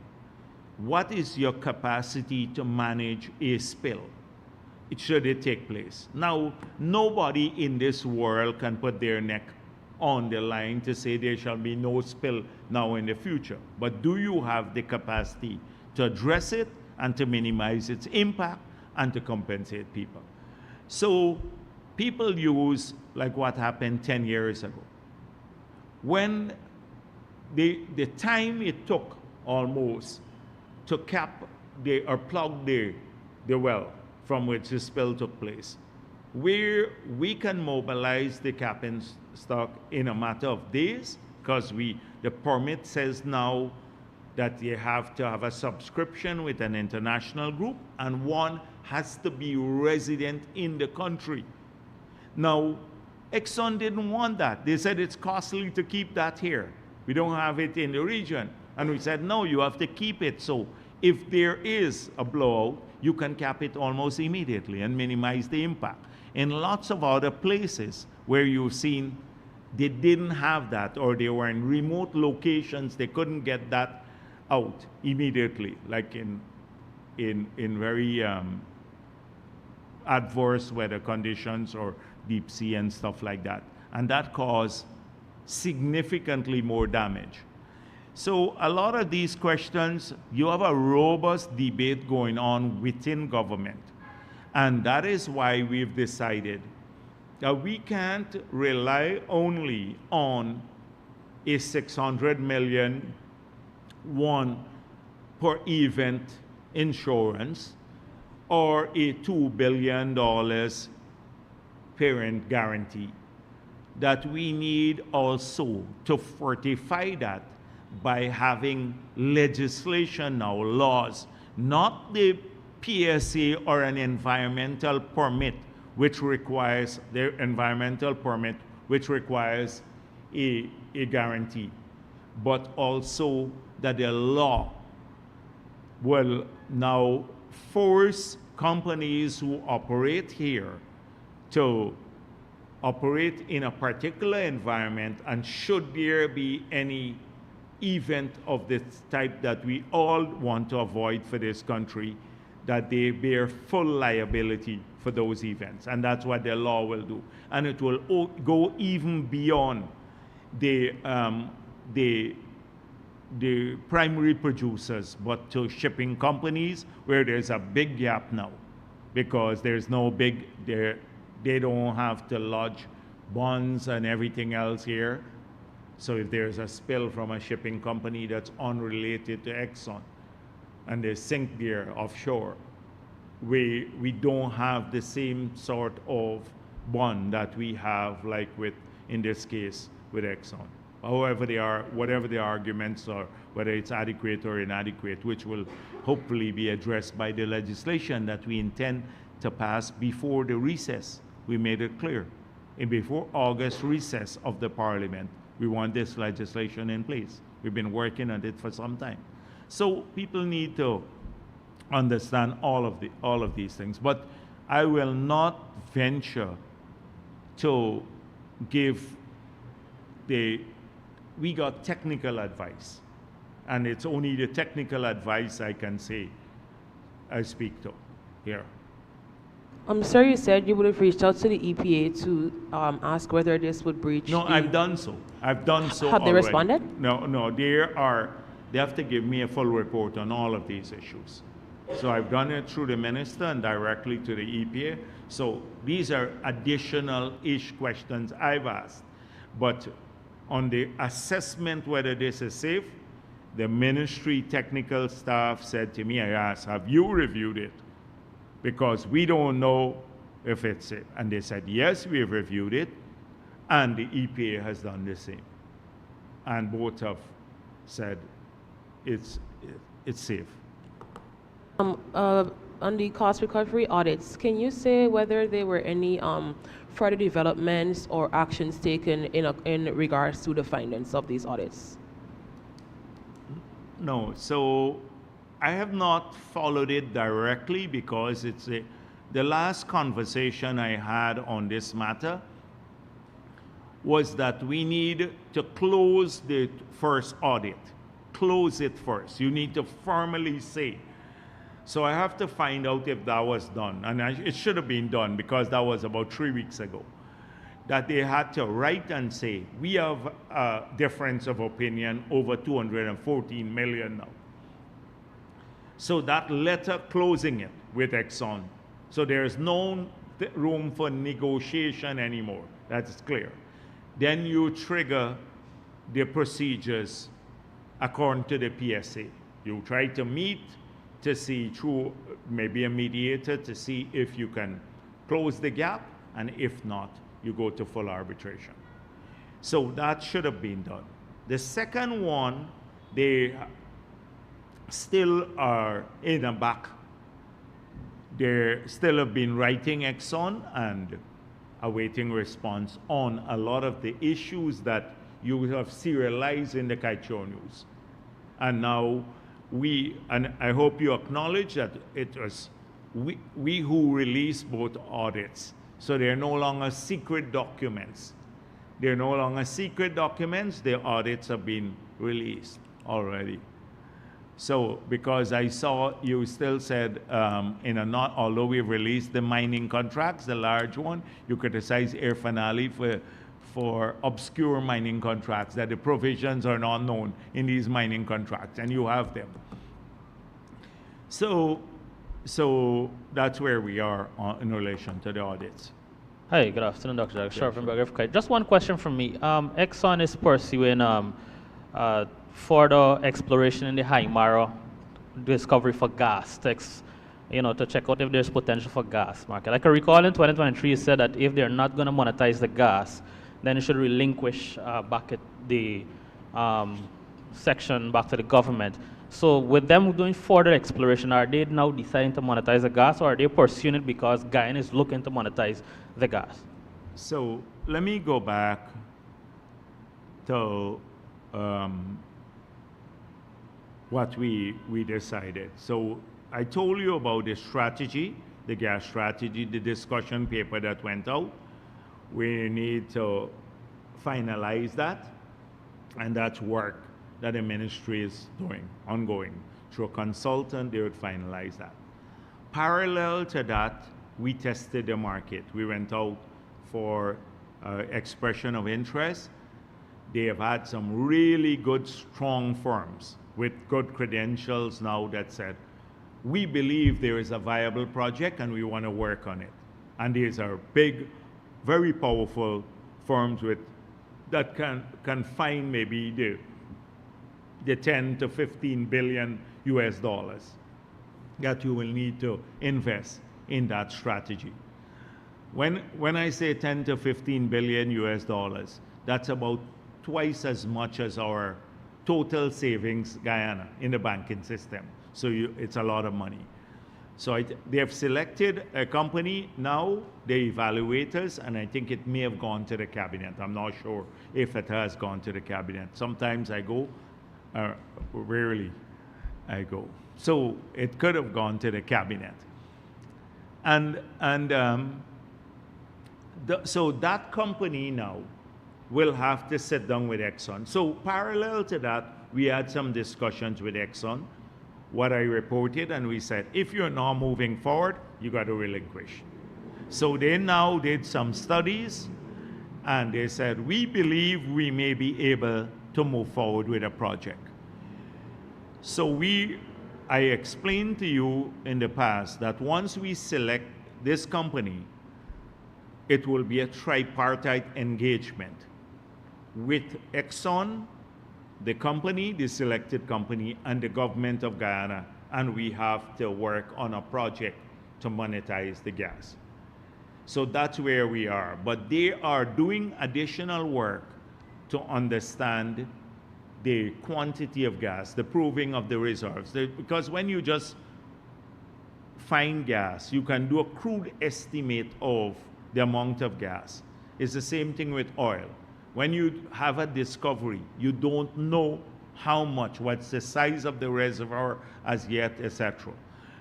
Speaker 1: what is your capacity to manage a spill? Should it take place? Now, nobody in this world can put their neck on the line to say there shall be no spill now in the future. But do you have the capacity to address it and to minimize its impact and to compensate people? So people use like what happened 10 years ago. When the time it took almost to cap or plug the well from which the spill took place, where we can mobilize the capping stock in a matter of days, because the permit says now that you have to have a subscription with an international group, and one has to be resident in the country. Now, Exxon didn't want that. They said it's costly to keep that here. We don't have it in the region. And we said, no, you have to keep it. So if there is a blowout, you can cap it almost immediately and minimize the impact. In lots of other places where you've seen they didn't have that, or they were in remote locations, they couldn't get that out immediately, like in very adverse weather conditions or deep sea and stuff like that. And that caused significantly more damage. So a lot of these questions, you have a robust debate going on within government. And that is why we've decided that we can't rely only on a 600 million one per event insurance or a $2 billion parent guarantee. That we need also to fortify that by having legislation now, laws, not the PSA or an environmental permit, which requires a guarantee, but also that the law will now force companies who operate here to operate in a particular environment, and should there be any event of this type that we all want to avoid for this country, that they bear full liability for those events. And that's what the law will do. And it will go even beyond the primary producers, but to shipping companies, where there's a big gap now, because there's no big, they don't have to lodge bonds and everything else here. So if there's a spill from a shipping company that's unrelated to Exxon, and they sink there offshore, we don't have the same sort of bond that we have, like with, in this case, with Exxon. However they are, whatever the arguments are, whether it's adequate or inadequate, which will hopefully be addressed by the legislation that we intend to pass before the recess. We made it clear. And before August recess of the Parliament, we want this legislation in place. We've been working on it for some time. So people need to understand all of these things. But I will not venture to give we got technical advice, and it's only the technical advice I can say I speak to here.
Speaker 3: Sir, you said you would have reached out to the EPA to ask whether this would breach.
Speaker 1: No, I've done so. I've done so.
Speaker 3: Have they
Speaker 1: already.
Speaker 3: responded?
Speaker 1: No. They have to give me a full report on all of these issues. So I've done it through the minister and directly to the EPA. So these are additional-ish questions I've asked. But on the assessment whether this is safe, the ministry technical staff said to me, I asked, have you reviewed it? Because we don't know if it's safe. And they said, yes, we have reviewed it, and the EPA has done the same. And both have said it's safe.
Speaker 3: On the cost recovery audits, can you say whether there were any further developments or actions taken in regards to the findings of these audits?
Speaker 1: No, so I have not followed it directly, because it's the last conversation I had on this matter was that we need to close the first audit. Close it first. You need to formally say. So I have to find out if that was done. And it should have been done, because that was about 3 weeks ago. That they had to write and say, we have a difference of opinion over 214 million now. So that letter closing it with Exxon. So there's no room for negotiation anymore. That's clear. Then you trigger the procedures according to the PSA. You try to meet to see through maybe a mediator to see if you can close the gap, and if not, you go to full arbitration. So that should have been done. The second one, they still are in the back. They still have been writing Exxon and awaiting response on a lot of the issues that you have serialized in the Kaichor News. And now and I hope you acknowledge that it was we who released both audits. So they're no longer secret documents. They're no longer secret documents. The audits have been released already. So because I saw you still said although we've released the mining contracts, the large one, you criticize Air Finale for obscure mining contracts, that the provisions are not known in these mining contracts, and you have them. So that's where we are in relation to the audits.
Speaker 4: Hi, good afternoon, Dr. Scharfenberger. Just one question from me. Exxon is pursuing further exploration in the Haimara discovery for gas, to check out if there's potential for gas market. Like I recall in 2023, you said that if they're not going to monetize the gas, then it should relinquish back at the section back to the government. So with them doing further exploration, are they now deciding to monetize the gas, or are they pursuing it because Guyana is looking to monetize the gas?
Speaker 1: So let me go back to what we decided. So I told you about the strategy, the gas strategy, the discussion paper that went out. We need to finalize that, and that's work that the ministry is doing, ongoing. Through a consultant, they would finalize that. Parallel to that, we tested the market. We went out for expression of interest. They have had some really good, strong firms with good credentials now that said, we believe there is a viable project and we want to work on it. And these are big, very powerful firms that can find maybe the 10 to 15 billion US dollars that you will need to invest in that strategy. When I say 10 to 15 billion US dollars, that's about twice as much as our total savings Guyana in the banking system. So it's a lot of money. So they have selected a company now, the evaluators, and I think it may have gone to the cabinet. I'm not sure if it has gone to the cabinet. Sometimes I go, rarely I go. So it could have gone to the cabinet. So that company now will have to sit down with Exxon. So parallel to that, we had some discussions with Exxon, what I reported, and we said, if you're not moving forward, you got to relinquish. So they now did some studies, and they said, we believe we may be able to move forward with a project. So I explained to you in the past that once we select this company, it will be a tripartite engagement with Exxon, the company, the selected company, and the government of Guyana, and we have to work on a project to monetize the gas. So that's where we are. But they are doing additional work to understand the quantity of gas, the proving of the reserves. Because when you just find gas, you can do a crude estimate of the amount of gas. It's the same thing with oil. When you have a discovery, you don't know how much, what's the size of the reservoir as yet, etc.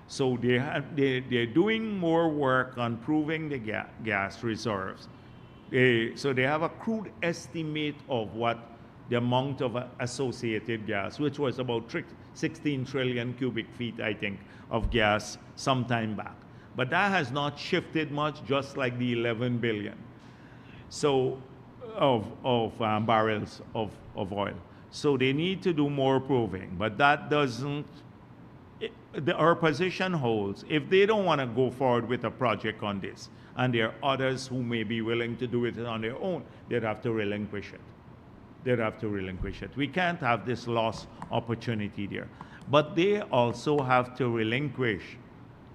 Speaker 1: So they're doing more work on proving the gas reserves. So they have a crude estimate of what the amount of associated gas, which was about 16 trillion cubic feet, I think, of gas some time back. But that has not shifted much, just like the 11 billion of barrels of oil. So they need to do more proving, but that doesn't, our position holds. If they don't want to go forward with a project on this, and there are others who may be willing to do it on their own, they'd have to relinquish it. They'd have to relinquish it. We can't have this lost opportunity there. But they also have to relinquish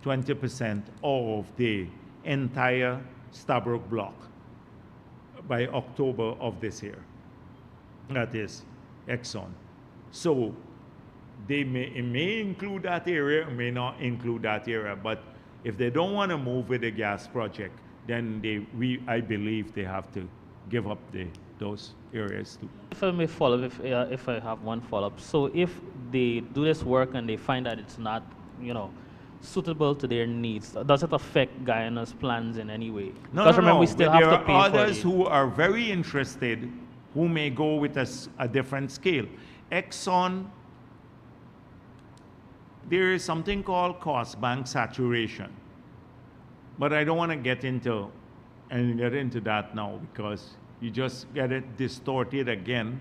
Speaker 1: 20% of the entire Stabroek block by October of this year. That is Exxon. So it may include that area, may not include that area, but if they don't want to move with the gas project, then I believe they have to give up those areas too.
Speaker 4: If I may follow up, if I have one follow-up. So if they do this work and they find that it's not, suitable to their needs, does it affect Guyana's plans in any way?
Speaker 1: No,
Speaker 4: because remember, we still have to
Speaker 1: there
Speaker 4: pay
Speaker 1: are
Speaker 4: for
Speaker 1: others
Speaker 4: it.
Speaker 1: who are very interested who may go with a different scale. Exxon, there is something called cost bank saturation. But I don't want to get into that now because you just get it distorted again.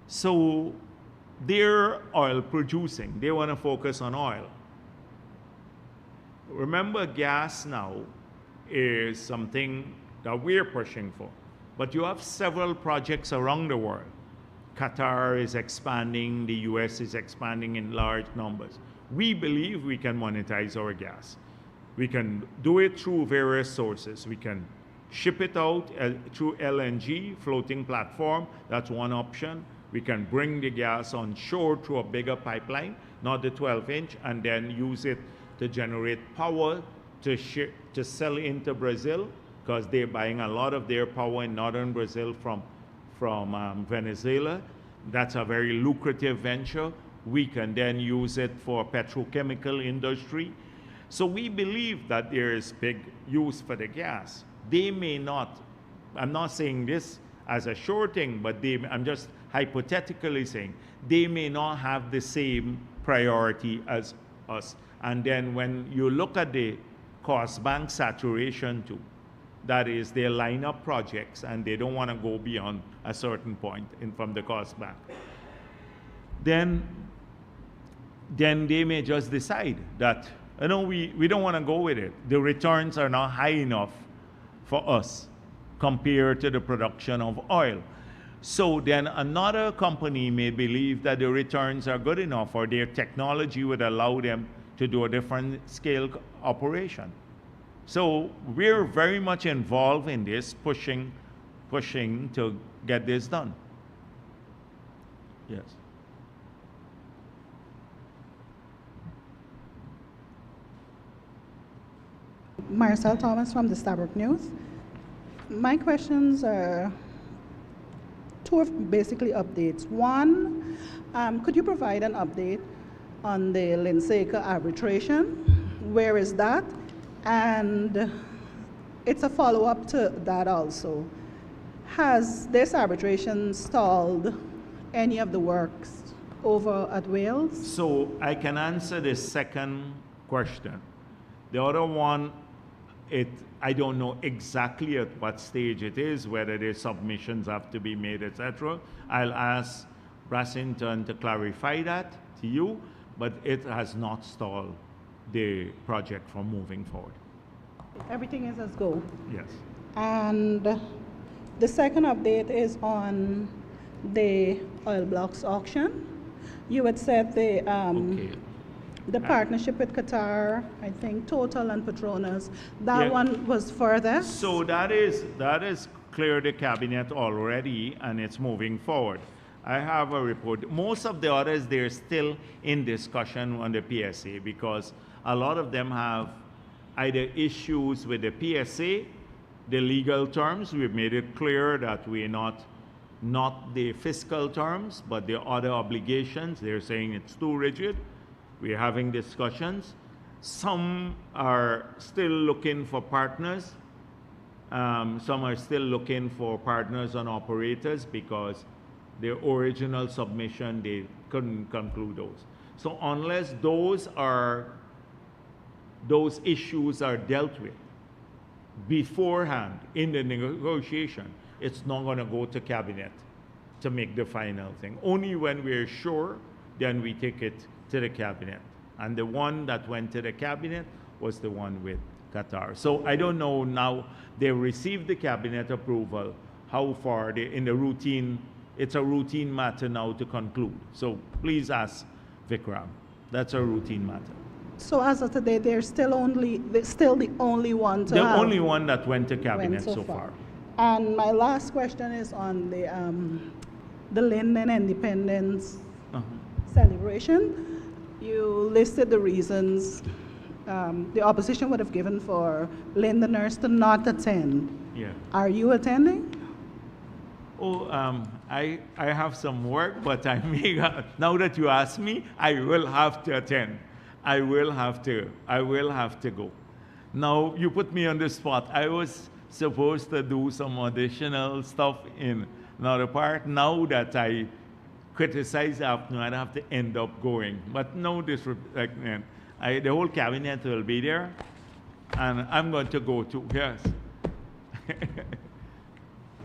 Speaker 1: So they're oil producing. They want to focus on oil. Remember, gas now is something that we're pushing for. But you have several projects around the world. Qatar is expanding, the US is expanding in large numbers. We believe we can monetize our gas. We can do it through various sources. We can ship it out through LNG, floating platform, that's one option. We can bring the gas on shore through a bigger pipeline, not the 12-inch, and then use it to generate power to sell into Brazil, because they're buying a lot of their power in northern Brazil from Venezuela. That's a very lucrative venture. We can then use it for petrochemical industry. So we believe that there is big use for the gas. they may not, I'm not saying this as a sure thing, but I'm just hypothetically saying, they may not have the same priority as us. And then when you look at the cost bank saturation too, that is, they line up projects and they don't want to go beyond a certain point from the cost bank. Then they may just decide that, you know, we don't want to go with it. The returns are not high enough for us compared to the production of oil. So then another company may believe that the returns are good enough, or their technology would allow them to do a different scale operation. So we're very much involved in this, pushing to get this done. Yes.
Speaker 5: Marcel Thomas from the Starbuck News. My questions are two of basically updates. One, could you provide an update on the Linden arbitration? Where is that? And it's a follow-up to that also. Has this arbitration stalled any of the works over at Wales?
Speaker 1: So I can answer the second question. The other one, I don't know exactly at what stage it is, whether the submissions have to be made, etc. I'll ask Brassington to clarify that to you, but it has not stalled the project from moving forward.
Speaker 5: Everything is as go.
Speaker 1: Yes.
Speaker 5: And the second update is on the oil blocks auction. You had said the partnership with Qatar, I think Total and Petronas, that one was further.
Speaker 1: So that is clear the cabinet already, and it's moving forward. I have a report. Most of the others, they're still in discussion on the PSA, because a lot of them have either issues with the PSA, the legal terms. We've made it clear that we're not the fiscal terms, but the other obligations. They're saying it's too rigid. We're having discussions. Some are still looking for partners. Some are still looking for partners and operators, because their original submission, they couldn't conclude those. So unless those issues are dealt with beforehand in the negotiation, it's not going to go to cabinet to make the final thing. Only when we're sure, then we take it to the cabinet. And the one that went to the cabinet was the one with Qatar. So I don't know now, they received the cabinet approval, how far they in the routine. It's a routine matter now to conclude. So please ask Vikram. That's a routine matter.
Speaker 5: So as of today, they're still the only one to
Speaker 1: The
Speaker 5: have
Speaker 1: only one that went to cabinet so far.
Speaker 5: And my last question is on the Linden Independence celebration. You listed the reasons the opposition would have given for Lindeners to not attend.
Speaker 1: Yeah.
Speaker 5: Are you attending?
Speaker 1: Oh, I have some work, but I may, now that you ask me, I will have to attend. I will have to go. Now, you put me on the spot. I was supposed to do some additional stuff in another part. Now that I criticize the afternoon, I'd have to end up going. But no disrespect, man. The whole cabinet will be there, and I'm going to go too, yes.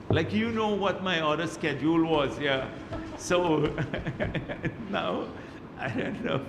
Speaker 1: Like, you know what my other schedule was, yeah. So now, I don't know.